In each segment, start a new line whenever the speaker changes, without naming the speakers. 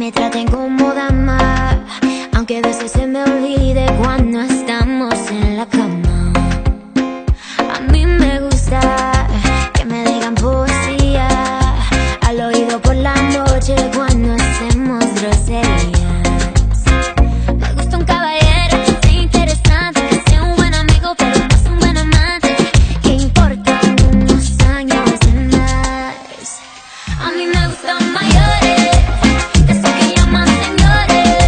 me traten como dama, aunque a veces se me olvide cuando estamos en la cama. A mí me gusta que me digan poesía al oído por la noche cuando hacemos groserías. Me gusta un caballero que sea interesante, que sea un buen amigo pero no es un buen amante, que importan unos años de más. A mí me gustan mayores, de esos que llaman señores,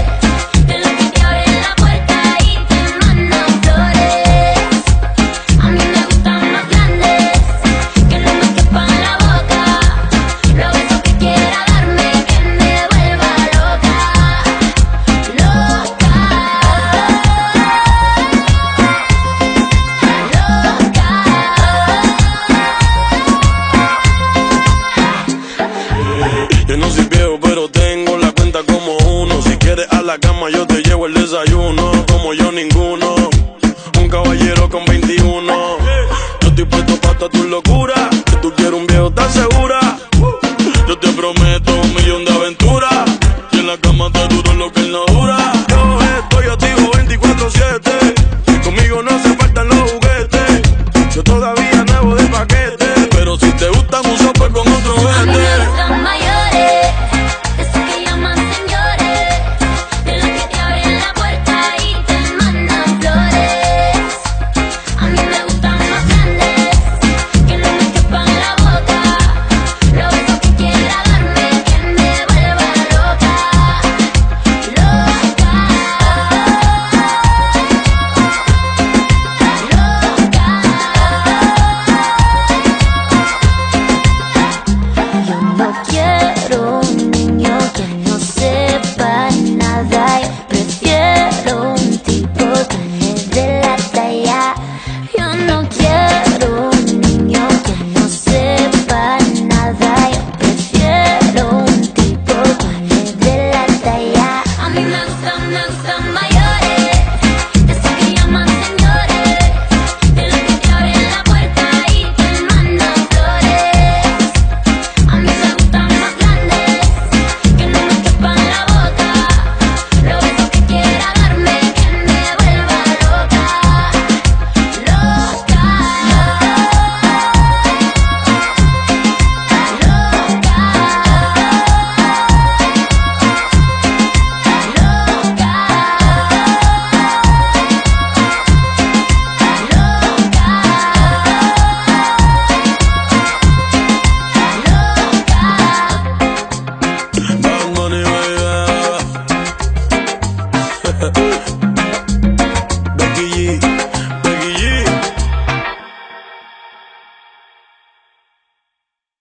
de los que te abren la puerta y te mandan flores. A mí me gustan más grandes, que no me quepan en la boca, los besos que quiera darme, que me vuelva loca, loca,
Yo no soy viejo, pero tengo la cuenta como uno. Si quieres a la cama, yo te llevo el desayuno. Como yo, ninguno. Un caballero con 21. Yo estoy puesto pa' toda tu locura. Que tú quieres un viejo, ¿estás segura? Yo te prometo,